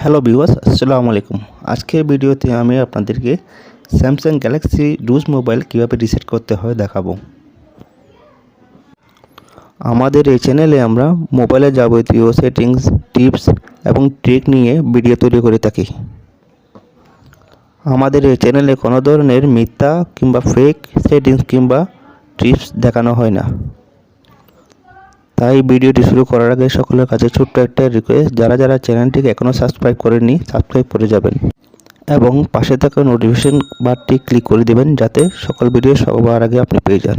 Hello viewers, আসসালামু আলাইকুম। আজকের ভিডিওতে আমি আপনাদেরকে স্যামসাং গ্যালাক্সি ডুস মোবাইল কীভাবে রিসেট করতে হয় দেখাবো। আমাদের এই চ্যানেলে আমরা মোবাইলের যাবতীয় সেটিংস, টিপস এবং ট্রিক নিয়ে ভিডিও তৈরি করে থাকি। আমাদের এই চ্যানেলে কোনো ধরনের মিথ্যা কিংবা ফেক সেটিংস কিংবা টিপস দেখানো হয় না। তাই ভিডিওটি শুরু করার আগে সকলের কাছে ছোট্ট একটা রিকোয়েস্ট, যারা চ্যানেলটিকে এখনও সাবস্ক্রাইব করেননি সাবস্ক্রাইব করে যাবেন এবং পাশে থাকা নোটিফিকেশন বারটি ক্লিক করে দেবেন যাতে সকল ভিডিও সবার আগে আপনি পেয়ে যান।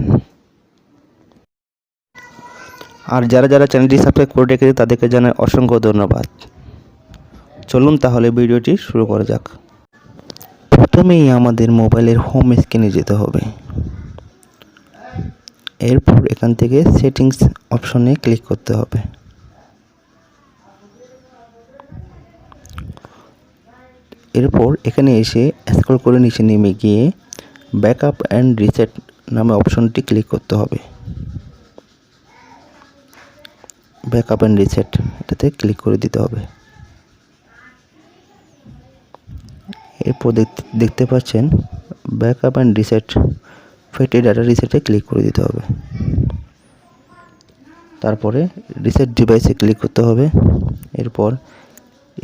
আর যারা চ্যানেলটি সাবস্ক্রাইব করে রেখেছে তাদেরকে জানাই অসংখ্য ধন্যবাদ। চলুন তাহলে ভিডিওটি শুরু করা যাক। প্রথমেই আমাদের মোবাইলের হোম স্ক্রিনে যেতে হবে। এরপর এখান থেকে সেটিংস অপশনে ক্লিক করতে হবে। এরপর এখানে এসে স্ক্রল করে নিচে নেমে গিয়ে ব্যাকআপ অ্যান্ড রিসেট নামে অপশনটি ক্লিক করতে হবে। ব্যাকআপ অ্যান্ড রিসেট এটাতে ক্লিক করে দিতে হবে। এরপর দেখতে পাচ্ছেন ব্যাকআপ অ্যান্ড রিসেট ফেটে ডাটা রিসেটে ক্লিক করে দিতে হবে। তারপরে রিসেট ডিভাইসে ক্লিক করতে হবে। এরপর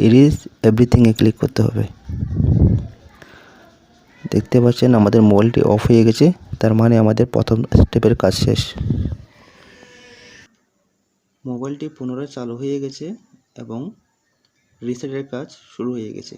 ইরেজ এভরিথিংয়ে ক্লিক করতে হবে। দেখতে পাচ্ছেন আমাদের মোবাইলটি অফ হয়ে গেছে, তার মানে আমাদের প্রথম স্টেপের কাজ শেষ। মোবাইলটি পুনরায় চালু হয়ে গেছে এবং রিসেটের কাজ শুরু হয়ে গেছে।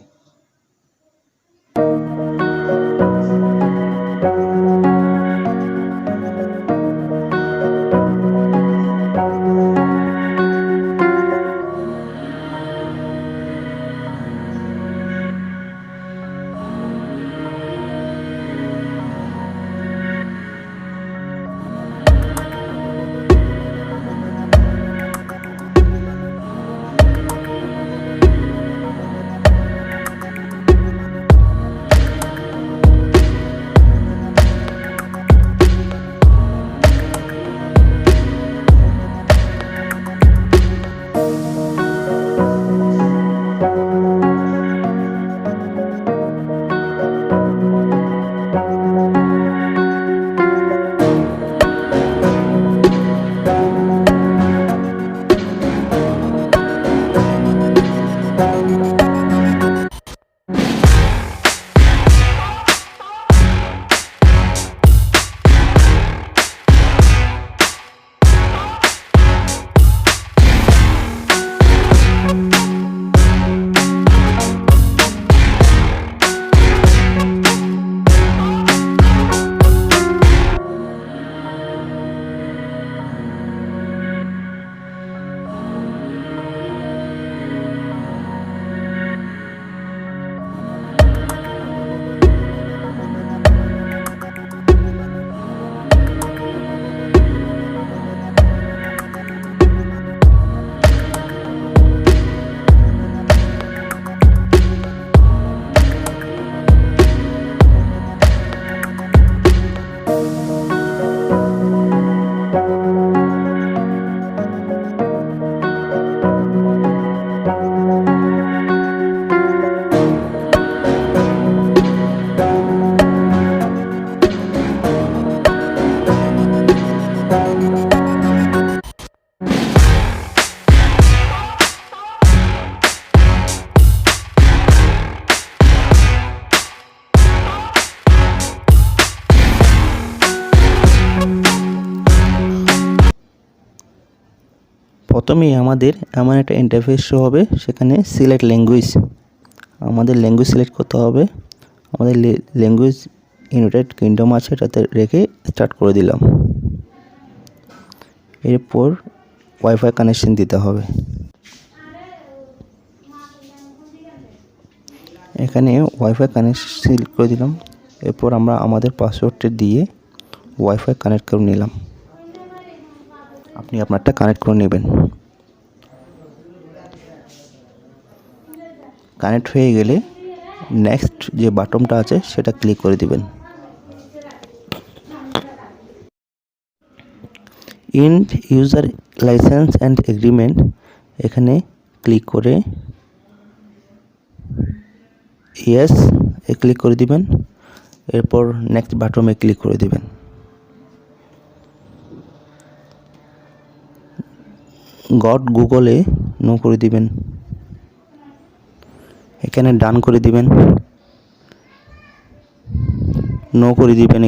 প্রথমেই আমাদের এমন একটা ইন্টারফেস শো হবে, সেখানে সিলেক্ট ল্যাঙ্গুয়েজ, আমাদের ল্যাঙ্গুয়েজ সিলেক্ট করতে হবে। আমাদের ল্যাঙ্গুয়েজ ইউনাইটেড কিংডম আছে, এটাতে রেখে স্টার্ট করে দিলাম। এরপর ওয়াইফাই কানেকশন দিতে হবে। এখানে ওয়াইফাই কানেকশন সিলেক্ট করে দিলাম। এরপর আমরা আমাদের পাসওয়ার্ডটি দিয়ে ওয়াইফাই কানেক্ট করে নিলাম। আপনি আপনারটা কানেক্ট করে নেবেন। কানেক্ট হয়ে গেলে নেক্সট যে বাটনটা আছে সেটা ক্লিক করে দিবেন। ইন্ড ইউজার লাইসেন্স অ্যান্ড এগ্রিমেন্ট এখানে ক্লিক করে ইয়েস এ ক্লিক করে দিবেন। এরপর নেক্সট বাটনে ক্লিক করে দিবেন। গট গুগলে নো করে দিবেন। এখানে ডান করে দিবেন, নো করে দিবেন।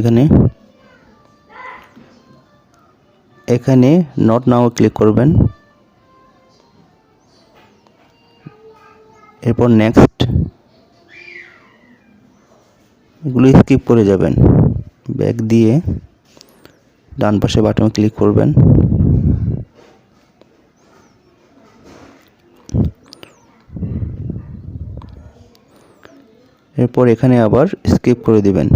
এখানে নট নাও ক্লিক করবেন। এরপর নেক্সট, এগুলো স্কিপ করে যাবেন। ব্যাক দিয়ে ডান পাশে বাটনে ক্লিক করবেন। এরপর এখানে আবার স্কিপ করে দিবেন,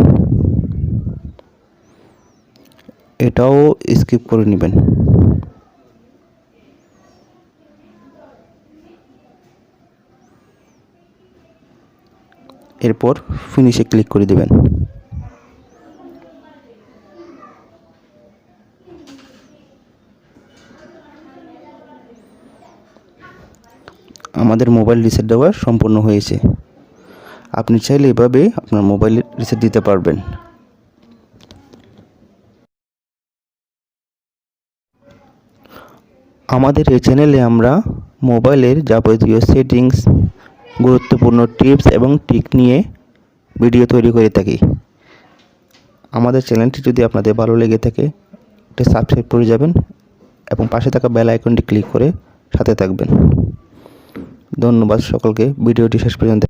এটাও স্কিপ করে নেবেন। এরপর ফিনিশে ক্লিক করে দিবেন। আমাদের মোবাইল রিসেট দেওয়া সম্পূর্ণ হয়েছে। আপনি চাইলে এভাবে আপনার মোবাইল রিসেট দিতে পারবেন। আমাদের এই চ্যানেলে আমরা মোবাইলের যাবতীয় সেটিংস, গুরুত্বপূর্ণ টিপস এবং ট্রিক নিয়ে ভিডিও তৈরি করে থাকি। আমাদের চ্যানেলটি যদি আপনাদের ভালো লেগে থাকে, এটা সাবস্ক্রাইব করে যাবেন এবং পাশে থাকা বেল আইকনটি ক্লিক করে সাথে থাকবেন। ধন্যবাদ সকলকে ভিডিওটি শেষ পর্যন্ত